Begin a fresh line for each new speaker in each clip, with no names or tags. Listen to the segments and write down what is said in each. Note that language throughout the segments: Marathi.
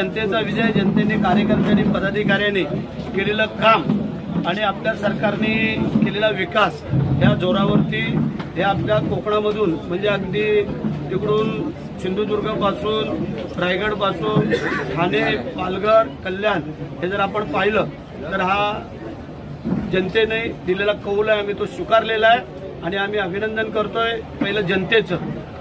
जनतेचा विजय, जनतेने, कार्यकर्त्यांनी, पदाधिकाऱ्यांनी केलेलं काम आणि आपल्या सरकारने केलेला विकास या जोरावरती हे आपल्या कोकणामधून म्हणजे अगदी तिकडून सिंधुदुर्गपासून, रायगडपासून, ठाणे, पालघर, कल्याण हे जर आपण पाहिलं तर हा जनतेने दिलेला कौल आहे, आम्ही तो स्वीकारलेला आहे आणि आम्ही अभिनंदन करतोय पहिलं जनतेचं,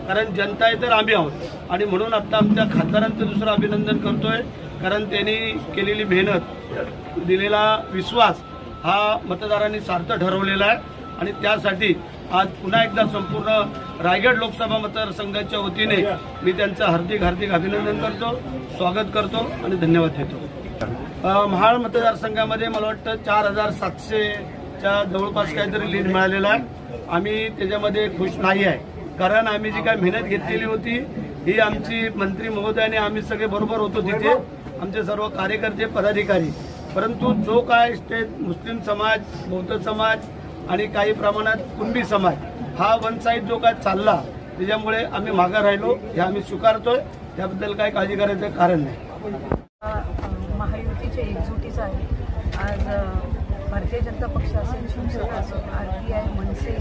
कारण जनता आहे तर आम्ही आहोत आणि म्हणून आता आमच्या खासदारांचं दुसरं अभिनंदन करतोय, कारण त्यांनी केलेली मेहनत, दिलेला विश्वास हा मतदारांनी सार्थ ठरवलेला आहे आणि त्यासाठी आज पुन्हा एकदा संपूर्ण रायगड लोकसभा मतदारसंघाच्या वतीने मी त्यांचं हार्दिक अभिनंदन करतो, स्वागत करतो आणि धन्यवाद देतो। महाड मतदारसंघामध्ये मला वाटतं 4700च्या जवळपास काहीतरी लीड मिळालेला आहे। आम्ही त्याच्यामध्ये खुश नाही आहे, कारण आम्ही जी काय मेहनत घेतलेली होती ही आमची मंत्री महोदयाने आम्ही सगळे बरोबर होतो तिथे, आमचे सर्व कार्यकर्ते, पदाधिकारी, परंतु जो काय स्टेट मुस्लिम समाज, बौद्ध समाज आणि काही प्रमाणात कुणबी समाज हा वन साईड जो काय चालला त्याच्यामुळे आम्ही मागे राहिलो, हे आम्ही स्वीकारतोय, त्याबद्दल काही काळजी करायचं कारण नाही।
महायुतीचे एकजुटीचा आहे। आज भारतीय जनता पक्ष असेल, शिवसेना असेल, RPI, मनसे,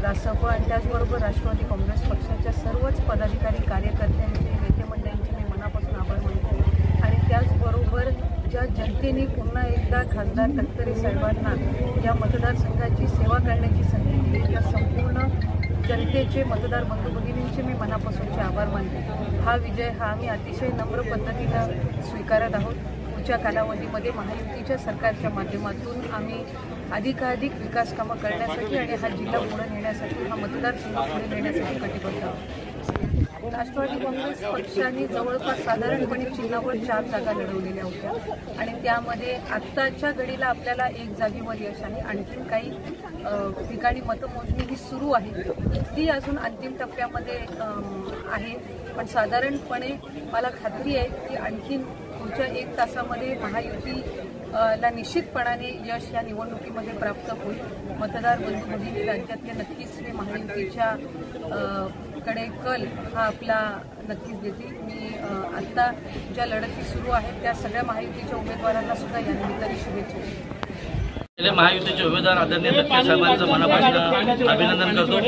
रासप आणि त्याचबरोबर राष्ट्रवादी काँग्रेस पक्षाच्या सर्वच पदाधिकारी, कार्यकर्त्यांचे, नेते मंडळींचे मी मनापासून आभार मानतो आणि त्याचबरोबर ज्या जनतेने पुन्हा एकदा खासदार तटकरे साहेबांना या मतदारसंघाची सेवा करण्याची संधी दिली, त्या संपूर्ण जनतेचे, मतदार बंधू भगिनींचे मी मनापासूनचे आभार मानते। हा विजय हा आम्ही अतिशय नम्र पद्धतीनं स्वीकारत आहोत। पुढच्या कालावधीमध्ये महायुतीच्या सरकारच्या माध्यमातून आम्ही अधिकाधिक विकास कामं करण्यासाठी आणि हा जिल्हा पुढे नेण्यासाठी, हा मतदारसंघ पुढे नेण्यासाठी कटिबद्ध आहोत। राष्ट्रवादी काँग्रेस पक्षाने जवळपास साधारणपणे चिन्हावर 4 जागा लढवलेल्या होत्या आणि त्यामध्ये आत्ताच्या घडीला आपल्याला 1 जागेवर यश आहे। आणखी काही ठिकाणी मतमोजणी ही सुरू आहे, ती अजून अंतिम टप्प्यामध्ये आहे, पण साधारणपणे मला खात्री आहे की आणखीन पुढच्या 1 तासामध्ये महायुतीला निश्चितपणाने यश या निवडणुकीमध्ये प्राप्त होईल। मतदार बंधू भगिनी राज्यातले नक्कीच हे महायुतीच्या कडे कल हा आपला नक्कीच देतील। मी आत्ता ज्या लढती सुरू आहेत त्या सगळ्या महायुतीच्या उमेदवारांना सुद्धा या निमित्ताने शुभेच्छा देतो।
महायुतीचे उमेदवार आदरणीय तटकरे साहेबांचं मनापासून अभिनंदन करतो।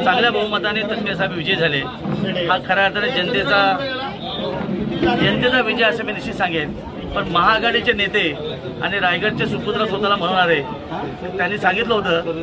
चांगल्या बहुमताने तटकरे साहेब विजयी झाले, हा खऱ्या अर्थाने जनतेचा विजय असं मी निश्चित सांगेन। पण महाआघाडीचे नेते आणि रायगडचे सुपुत्र स्वतःला म्हणणारे त्यांनी सांगितलं होतं